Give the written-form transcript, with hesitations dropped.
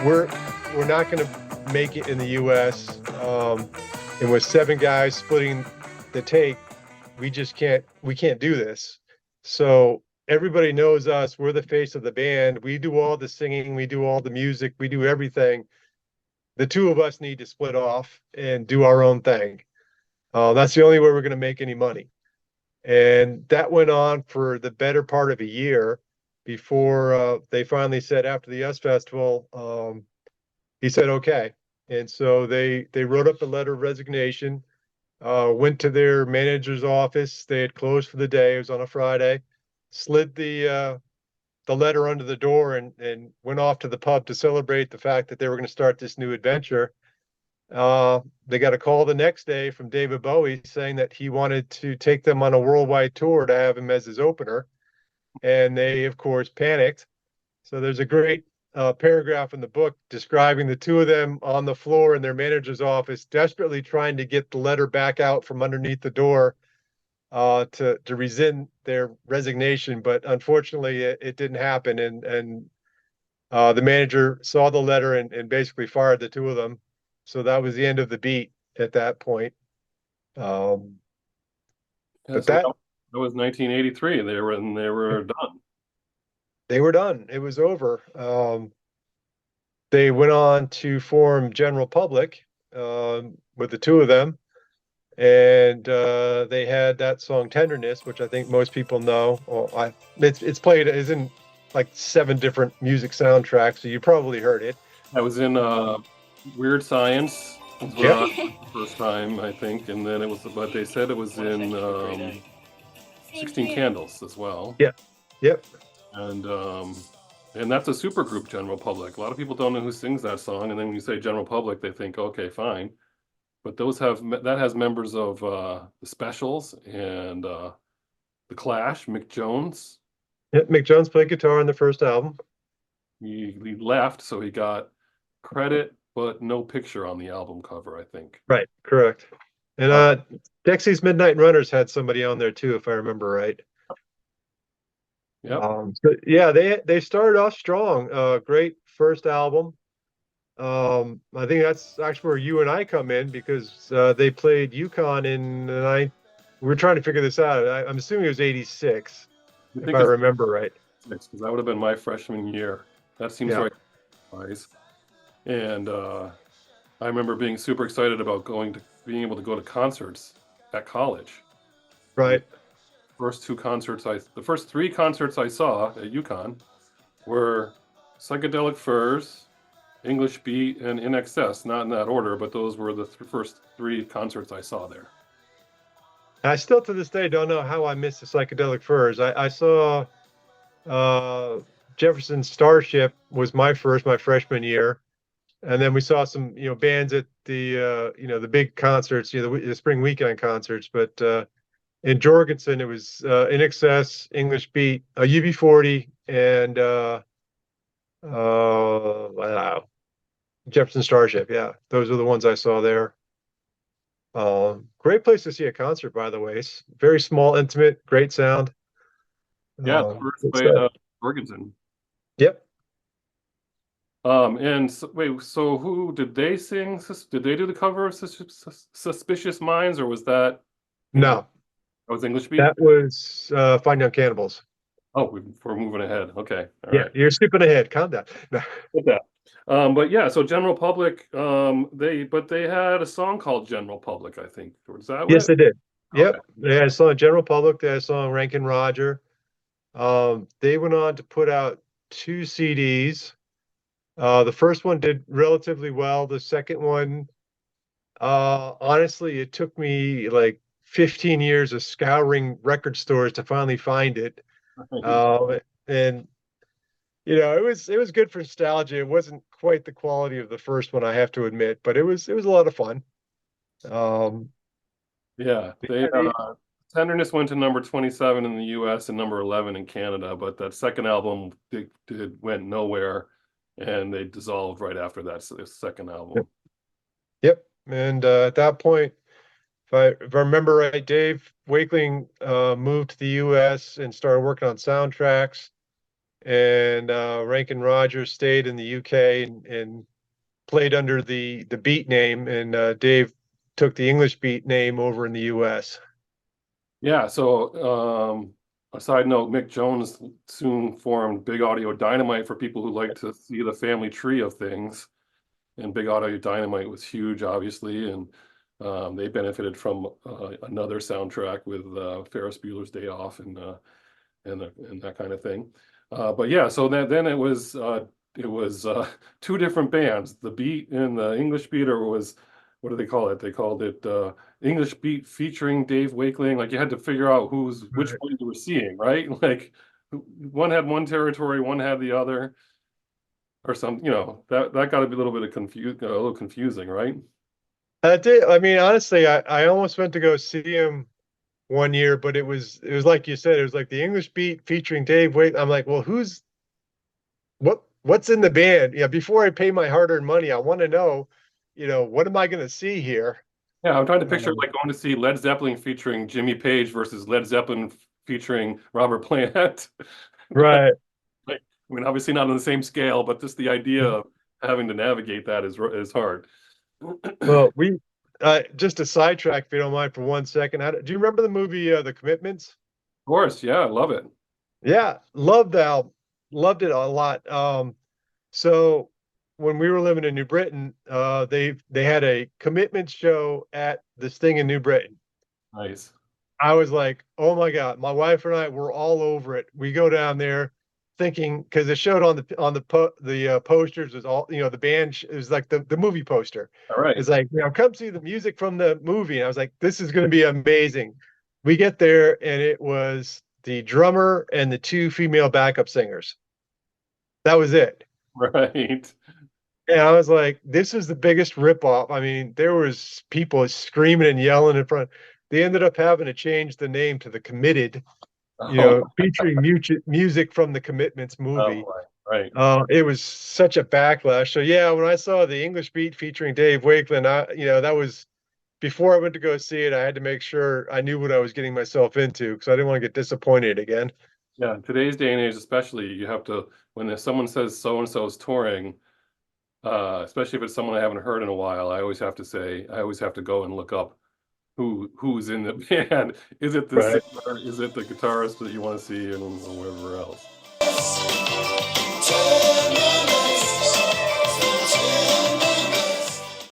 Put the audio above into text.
we're we're not going to make it in the U.S. And with 7 guys splitting the take, we can't do this. So everybody knows us. We're the face of the band. We do all the singing, we do all the music, we do everything. The two of us need to split off and do our own thing. That's the only way we're going to make any money. And that went on for the better part of a year before they finally said after the US Festival, he said, okay. And so they wrote up a letter of resignation, went to their manager's office. They had closed for the day. It was on a Friday. Slid the letter under the door and went off to the pub to celebrate the fact that they were going to start this new adventure. They got a call the next day from David Bowie saying that he wanted to take them on a worldwide tour to have him as his opener. And they, of course, panicked. So there's a great paragraph in the book describing the two of them on the floor in their manager's office, desperately trying to get the letter back out from underneath the door to rescind their resignation. But unfortunately, it didn't happen. And the manager saw the letter and basically fired the two of them. So that was the end of the beat at that point. Um, Yeah, but so that that was 1983. They were done. they were done. It was over. They went on to form General Public with the two of them, and they had that song "Tenderness," which I think most people know. It's played as in like 7 different music soundtracks, so you probably heard it. I was in Weird Science was Yep, the first time, I think, and then it was, but they said it was in 16 Candles as well. yep, yep. And and that's a super group, General Public. A lot of people don't know who sings that song, and then when you say General Public, they think, okay, fine. But that has members of the Specials and the Clash, Mick Jones. Yep. Mick Jones played guitar on the first album. He left, so he got credit, but no picture on the album cover, I think. Right, correct. And Uh, Dexy's Midnight Runners had somebody on there too, if I remember right. yep. But yeah, they started off strong. Great first album. I think that's actually where you and I come in because they played Yukon in the night. We were trying to figure this out. I'm assuming it was '86, I if think I it's remember right. because that would have been my freshman year. That seems Yeah, right. Wise. And I remember being super excited about being able to go to concerts at college. And right. the first 3 concerts I saw at UConn were Psychedelic Furs, English Beat, and In Excess. Not in that order, but those were the first 3 concerts I saw there. I still to this day don't know how I missed the Psychedelic Furs. I saw uh, Jefferson Starship was my freshman year. And then we saw some, bands at the, the big concerts, the spring weekend concerts. But in Jorgensen, it was In Excess, English Beat, UB40, and wow, Jefferson Starship. Yeah, those are the ones I saw there. Great place to see a concert, by the way. It's very small, intimate, great sound. Yeah, the first Good played stuff. Jorgensen. Yep. And so, wait, so who did they sing? Did they do the cover of Suspicious Minds, or was that English? No, That was English Beat? that was Find Young Cannibals. Oh, we're moving ahead. Okay, all Yeah, right. you're skipping ahead. Calm down. No. With that. But yeah, so General Public, they had a song called General Public, I think. Was that Yes, what? they did. Okay. Yep. They had a song General Public. They had a song Rankin Roger. They went on to put out 2 CDs. The first one did relatively well. The second one, honestly, it took me like 15 years of scouring record stores to finally find it. And it was good for nostalgia. It wasn't quite the quality of the first one, I have to admit, but it was a lot of fun. Um, Yeah, yeah, Tenderness went to number 27 in the US and number 11 in Canada, but that second album went nowhere, and they dissolved right after that second album. yep. And at that point, if I remember right, Dave Wakeling moved to the U.S. and started working on soundtracks. and Rankin Rogers stayed in the UK and played under the beat name, and Dave took the English beat name over in the US. Yeah, so a side note, Mick Jones soon formed Big Audio Dynamite for people who like to see the family tree of things. And Big Audio Dynamite was huge, obviously, and they benefited from another soundtrack with Ferris Bueller's Day Off and that kind of thing. But yeah, so then it was two different bands. The Beat and the English Beat, or was what do they call it? They called it English Beat featuring Dave Wakeling. Like you had to figure out which Right. one you were seeing, right? Like one had one territory, one had the other, or some, that got to be a little bit a little confusing, right? I did. I mean, honestly, I almost went to go see him one year, but it was like you said, it was like the English Beat featuring Dave Wake. I'm like, well, what's in the band? Yeah, before I pay my hard-earned money, I want to know, what am I going to see here? Yeah, I'm trying to picture Um, like going to see Led Zeppelin featuring Jimmy Page versus Led Zeppelin featuring Robert Plant. right. Like, I mean, obviously not on the same scale, but just the idea of having to navigate that is hard. Of Well, just a sidetrack, if you don't mind, for 1 second. Do you remember the movie The Commitments? course, yeah, I love it. Yeah, loved the album, loved it a lot. So when we were living in New Britain, they had a commitment show at this thing in New Britain. Nice. I was like, oh my God, my wife and I were all over it. We go down there thinking because it showed on the posters was all, the band it was like the movie poster. All right. It's like, come see the music from the movie. And I was like, this is going to be amazing. We get there and it was the drummer and the two female backup singers. That was it. Right. And I was like, this is the biggest ripoff. I mean, there was people screaming and yelling in front. They ended up having to change the name to The Committed, Oh, featuring music from the Commitments oh movie. boy. Right. It was such a backlash. So yeah, when I saw the English Beat featuring Dave Wakeland, that was before I went to go see it. I had to make sure I knew what I was getting myself into because I didn't want to get disappointed again. Yeah, in today's day and age, especially, you have to, when someone says so and so is touring, especially if it's someone I haven't heard in a while, I always have to go and look up who's in the band. Is it the Right. singer? Is it the guitarist that you want to see, and whatever else?